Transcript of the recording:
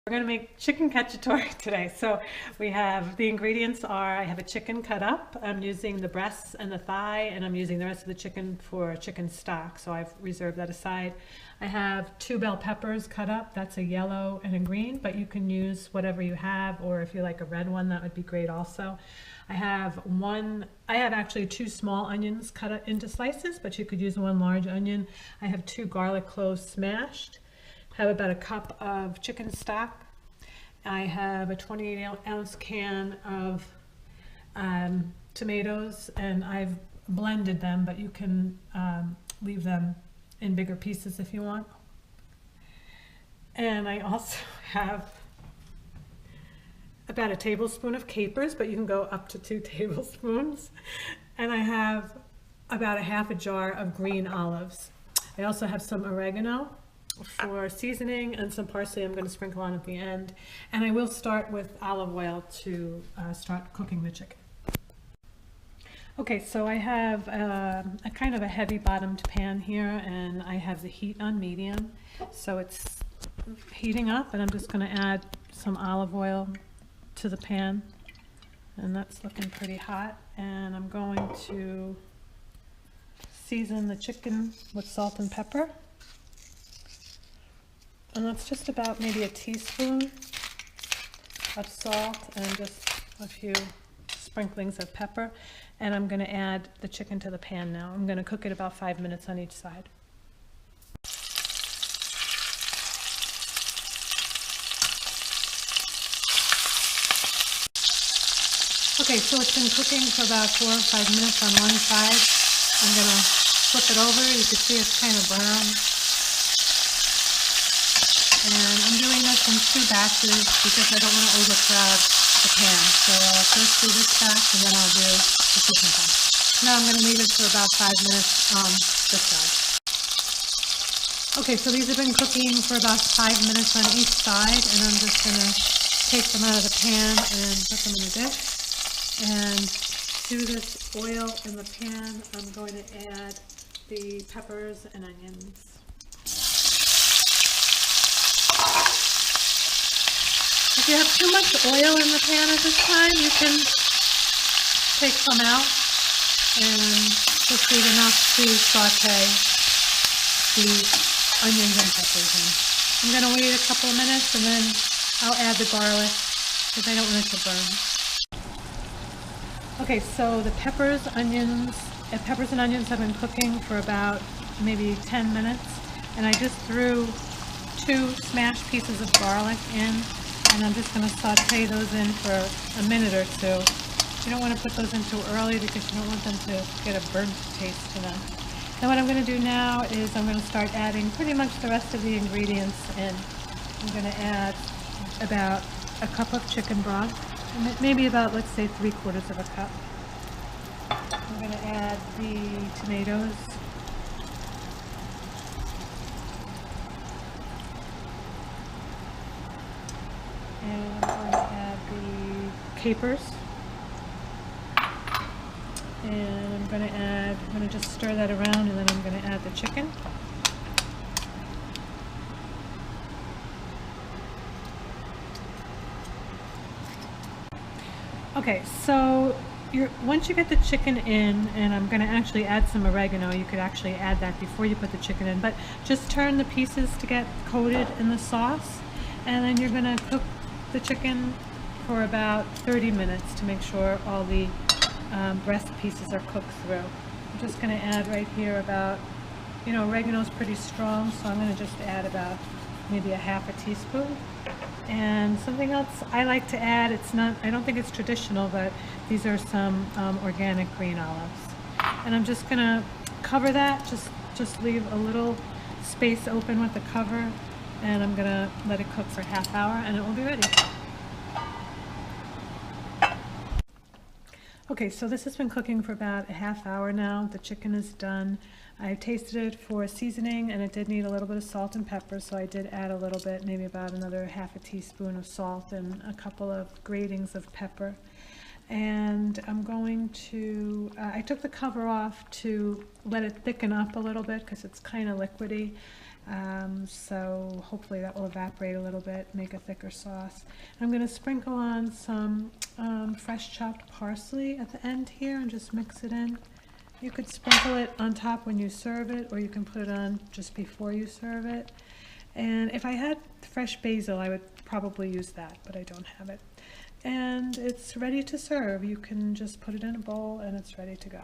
We're going to make chicken cacciatore today. So we have, the ingredients are, I have a chicken cut up. I'm using the breasts and the thigh, and I'm using the rest of the chicken for chicken stock. So I've reserved that aside. I have 2 bell peppers cut up. That's a yellow and a green, but you can use whatever you have, or if you like a red one, that would be great also. I have actually 2 small onions cut into slices, but you could use 1 large onion. I have 2 garlic cloves smashed. Have about a cup of chicken stock. I have a 28-ounce can of tomatoes, and I've blended them, but you can leave them in bigger pieces if you want. And I also have about a tablespoon of capers, but you can go up to 2 tablespoons. And I have about a half a jar of green olives. I also have some oregano for seasoning and some parsley I'm going to sprinkle on at the end. And I will start with olive oil to start cooking the chicken. Okay, so I have a kind of a heavy bottomed pan here, and I have the heat on medium. So it's heating up, and I'm just going to add some olive oil to the pan, and that's looking pretty hot. And I'm going to season the chicken with salt and pepper. And that's just about maybe a teaspoon of salt and just a few sprinklings of pepper. And I'm going to add the chicken to the pan now. I'm going to cook it about 5 minutes on each side. Okay, so it's been cooking for about 4 or 5 minutes on one side. I'm going to flip it over. You can see it's kind of brown. And I'm doing this in 2 batches because I don't want to overcrowd the pan. So I'll first do this batch, and then I'll do the chicken batch. Now I'm going to leave it for about 5 minutes on this side. Okay, so these have been cooking for about 5 minutes on each side, and I'm just going to take them out of the pan and put them in a dish. And to this oil in the pan, I'm going to add the peppers and onions. If you have too much oil in the pan at this time, you can take some out and just leave enough to saute the onions and peppers in. I'm going to wait a couple of minutes, and then I'll add the garlic because I don't want it to burn. Okay, so the peppers and onions have been cooking for about maybe 10 minutes, and I just threw 2 smashed pieces of garlic in. And I'm just going to saute those in for a minute or 2. You don't want to put those in too early because you don't want them to get a burnt taste to them. Now what I'm going to do now is I'm going to start adding pretty much the rest of the ingredients in. I'm going to add about a cup of chicken broth, maybe about, let's say, 3/4 of a cup. I'm going to add the tomatoes. And I'm going to add the capers, and I'm going to just stir that around, and then I'm going to add the chicken. Okay, so once you get the chicken in, and I'm going to actually add some oregano, you could actually add that before you put the chicken in, but just turn the pieces to get coated in the sauce, and then you're going to cook the chicken for about 30 minutes to make sure all the breast pieces are cooked through. I'm just going to add right here about, oregano's pretty strong, so I'm going to just add about maybe a half a teaspoon. And something else I like to add, I don't think it's traditional, but these are some organic green olives. And I'm just going to cover that, just leave a little space open with the cover, and I'm going to let it cook for a half hour, and it will be ready. Okay, so this has been cooking for about a half hour now. The chicken is done. I tasted it for seasoning, and it did need a little bit of salt and pepper, so I did add a little bit, maybe about another half a teaspoon of salt and a couple of gratings of pepper. And I'm going to, I took the cover off to let it thicken up a little bit because it's kind of liquidy. So hopefully that will evaporate a little bit, make a thicker sauce. I'm going to sprinkle on some fresh chopped parsley at the end here and just mix it in. You could sprinkle it on top when you serve it, or you can put it on just before you serve it. And if I had fresh basil, I would probably use that, but I don't have it. And it's ready to serve. You can just put it in a bowl and it's ready to go.